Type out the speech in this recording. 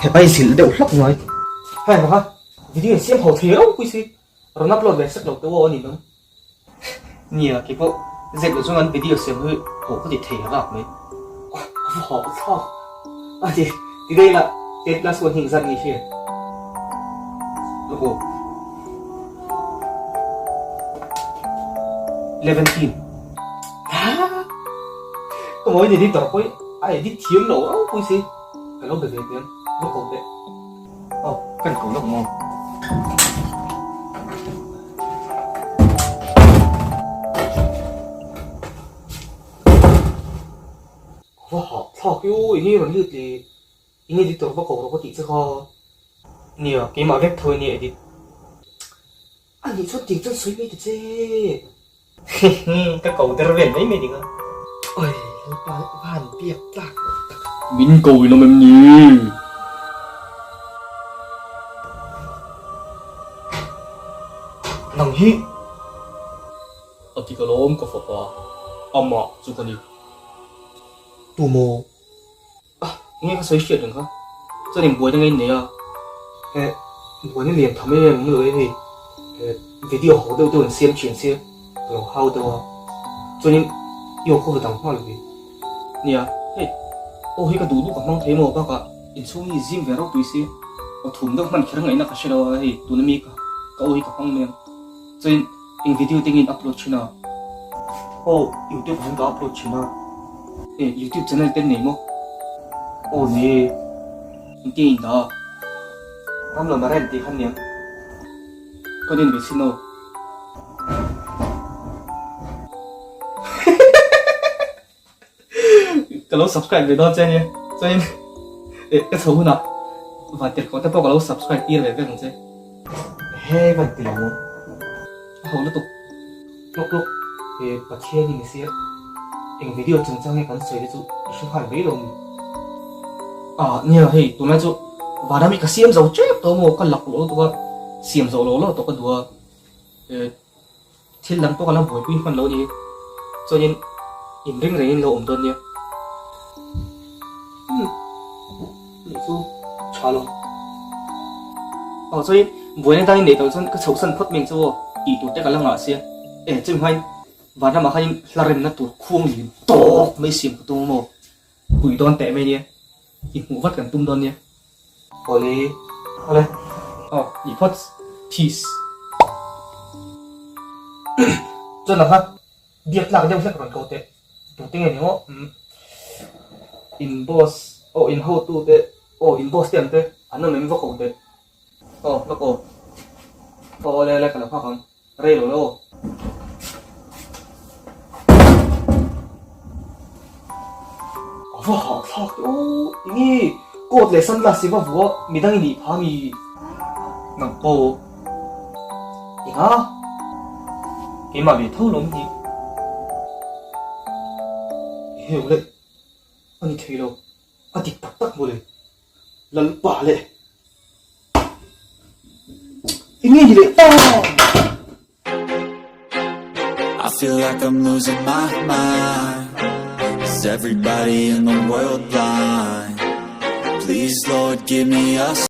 Thế bay xỉn đều lóc ngoài. Hay mà ha, video xem hậu thế đâu quý sĩ. Rồi upload về sắc đầu tôi vô nhìn không? Nhiều cái bộ dẹp được cho ngắn video xem hơi hậu có thể thể gặp mấy. Họ sao? À thì đây là cái là số hình dạng gì chứ? Logo 11 hả? Có mỗi gì đi tập với ai đi thiếu lỗ đâu quý sĩ. Cái lúc được gì tiền lúc không đấy. Cần cầu lộc ngon. Họ sao cái ini là như thì ini đi tập vào cầu nó có tí chứ không? Nhiều cái mà ghép thôi nhẹ đi. Anh đi xuất tiền chân suy nghĩ chứ. Cái cầu tao về đấy mày đi cơ. Ôi, bạn biết lạc. Mình cầu nó mềm nhỉ. Nằng hi. Ở thì cái lốm có phật à. Ông mà chú con đi. Tù mồ. Nghe cái sấy chuyện đừng không? Gia đình buổi đang nghe này à? Buổi nên liền thầm em người thì video hậu đầu tôi xem chuyện xem rồi hậu đầu cho nên yêu không được đóng hoa là gì Nè, hey, ô hi cái đủ cả mang thấy mà bác à, in số gì zim về đâu tùy xí, ở thùng đó mình khi ngày nào cái đâu hey, tụi nó mi cả ô hi cả mang men, cho nên in video tiếng in upload trên nào, YouTube không có upload trên nào YouTube channel tên này mà, nè in tiếng in đó, năm lần mà ra thì khăn nhỉ có nên về xin đâu. Kalau subscribe về đó chơi nhé, cho nên cái số nào và tiền có thể bao kalau subscribe kia về cái gì chứ, hey bạn tìm không hầu nó tục lúc thì bắt chia nhìn xem in video chân trang nghe còn sấy chứ không phải mấy đồng nhiều hey tụi nó chứ và đam mê cái xiêm dầu chết tôi mua cái lọc lỗ tôi xiêm dầu lỗ tôi cái đùa thiên lăng tôi cái làm buổi quy phần lỗ đi, cho nên in ring này lỗ ổn đơn nhé. chú chả luôn Cho nên buổi nay đang để tôi cái số sân phất mình cho ý tụt cái lăng ngã xe, chừng hay và nó mà hay là rèn nó tụt khuôn gì to mấy xiêm của tôi mà quỷ đòn tệ mày nhé, ít ngủ vắt gần tung đòn nhé. Oli Ý phất peace. cho là ha việc làm nhau sẽ còn cầu tệ đầu tiên là nó inbox in how to tệ inbox tiền tệ anh nó mình vô cầu tệ nó cổ đây là cái nào không đây rồi đâu họ sao ini cột lại sân là gì mà vừa mình đang đi phá mi nằm cổ gì hả cái mà bị thâu lắm gì hiểu đấy anh thấy đâu anh thì tắc một đấy lần bả lệ ini gì đấy I feel like I'm losing my mind. Is everybody in the world blind? Please, Lord, give me a